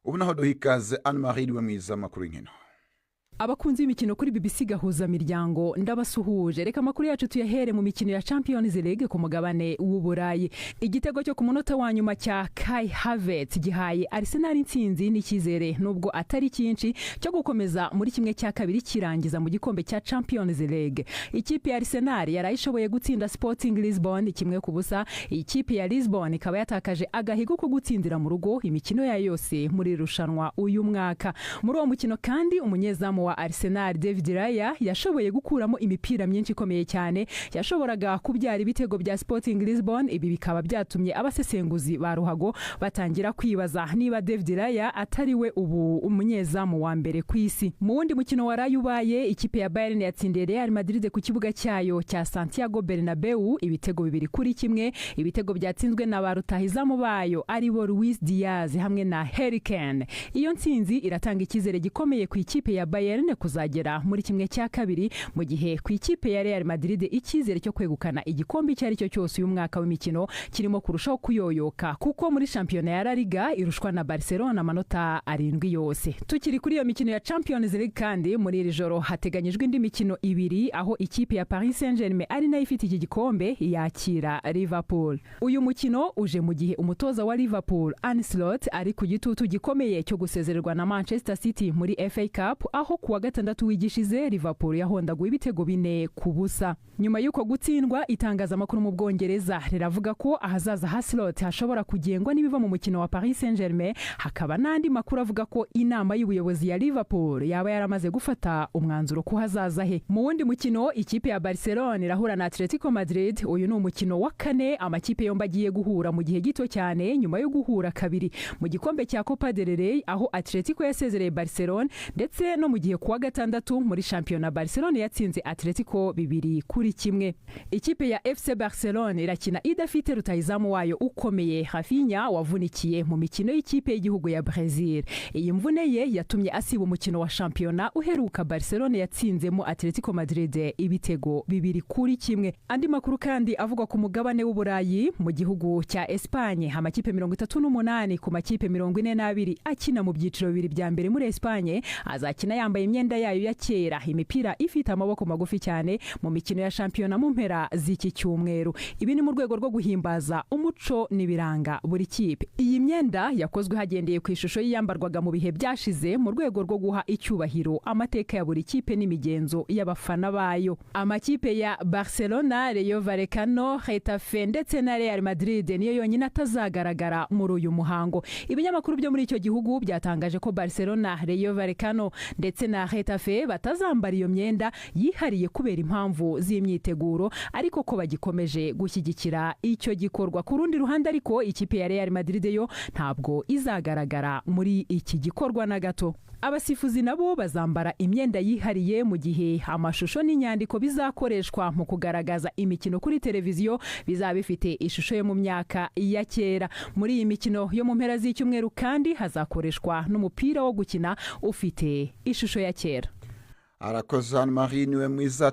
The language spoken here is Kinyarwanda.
ubu naho duhikaze Anne-Marie we mwiza makuru inkino. Abakunzi b'imikino kuri BBC gahuza miryango ndabasuhuje. Reka makuru yacu tuyahere mu mikino ya Champions League ku mugabane w'Uburayi. Igitego cyo ku munota wa nyuma cya Kai Havertz gihaye Arsenal intsinzi n'icyizere nubwo atari cyinshi cyo gukomeza muri kimwe cya kabiri kirangiza mu gikombe cya Champions League. Ikipe ya Arsenal yarayishoboye gutsinda Sporting Lisbon kimwe ku busa. Ikipe ya Lisbon ikaba yatakaje agahigo ko gutsindira mu rugo imikino ya yose muri rushanwa uyu mwaka. Muri uwo mukino kandi umunyezamu wa Arsenal David Raya yashoboye gukuramo imipira myinshi ikomeye cyane yashoboraga kubyara ibitego bya Sporting Lisbon. Ibi bikaba byatumye abasesenguzi ba ruhago batangira kwibaza niba David Raya atari we ubu umunyezamu wa mbere ku isi. Mu wundi mukino waraye ubaye ikipe ya Bayern yatsindiye Real Madrid ku kibuga cyayo cya Santiago Bernabeu ibitego 2-1. Ibitego byatsinzwe na barutahizamu bayo aribo Luis Diaz hamwe na Harry Kane. Iyo ntsinzi iratanga icyizere gikomeye ku ikipe ya Bayern kuzagera muri kimwe cya kabiri, mu gihe ku ikipe ya Real Madrid icyizere cyo kwegukana igikombe cyari cyo cyose uyu mwaka w'imikino kirimo kurushaho kuyoyoka kuko muri shampiyona ya La Liga irushwa na Barcelona amanota 7 yose. Tukiri kuri iyo mikino ya Champions League kandi muri iri joro hateganyijwe indi mikino 2 aho ikipe ya Paris Saint-Germain ari nayo ifite iki gikombe yakira Liverpool. Uyu mukino uje mu gihe umutoza wa Liverpool Arne Slot ari ku gitutu gikomeye cyo gusezererwa na Manchester City muri FA Cup aho kuwa gatandatu wigishize Liverpool yahondaguye ibitego 4-0. Nyuma y'uko gutsindwa itangazamakuru mu Bwongereza riravuga ko ahazaza ha Slot hashobora kugengwa nibiva mu mukino wa Paris Saint-Germain. Hakaba nandi makuru avuga ko inama y'ubuyobozi ya Liverpool yaba yaramaze gufata umwanzuro ku hazaza he. Mu wundi mukino ikipe ya Barcelona irahura na Atletico Madrid. Uyu ni umukino wa kane amakipe yombi agiye guhura mu gihe gito cyane nyuma yo guhura kabiri mu gikombe cya Copa del Rey aho Atletico yasezereye Barcelona, ndetse no mu gihe kuwa gatandatu muri shampiyona Barcelona yatsinze Atletico 2-1. Ikipe ya FC Barcelona irakina idafite rutahizamu wayo ukomeye Rafinha wavunikiye mu mikino y'ikipe y'igihugu ya Brazil. Iyi mvune ye yatumye asiba umukino wa shampiyona uheruka Barcelona yatsinzemo Atletico Madrid ibitego 2-1. Andi makuru kandi avuga ku mugabane w'Uburayi mu gihugu cya Espagne amakipe 38 ku makipe 42 akina mu byiciro bibiri bya mbere muri Espagne azakina yambaye imyenda yayo ya kera, imipira ifite amaboko magufi cyane mu mikino ya shampiyona mu mpera z'iki cyumweru. Ibi ni mu rwego rwo guhimbaza umuco n'ibiranga buri kipe. Iyi myenda yakozwe hagendeye ku ishusho yiyambarwaga mu bihe byashize mu rwego rwo guha icyubahiro amateka ya buri kipe n'imigenzo y'abafana bayo. Amakipe ya Barcelona, Rayo Vallecano, Getafe ndetse na Real Madrid niyo yonyine atazagaragara muri uyu muhango. Ibinyamakuru byo muri icyo gihugu byatangaje ko Barcelona, Rayo Vallecano ndetse na Getafe batazambara iyo myenda yihariye kubera impamvu z'imyiteguro, ariko ko bagikomeje gushyigikira icyo gikorwa. Ku rundi ruhande ariko ikipe ya Real Madrid yo ntabwo izagaragara muri iki gikorwa na gato. Abasifuzi nabo bazambara imyenda yihariye mu gihe amashusho n'inyandiko bizakoreshwa mu kugaragaza imikino kuri televiziyo bizaba bifite ishusho yo mu myaka ya kera. Muri iyi mikino yo mu mpera z'icyumweru kandi hazakoreshwa n'umupira wo gukina ufite ishusho ya kera. Arakoze Anne-Marie we mwiza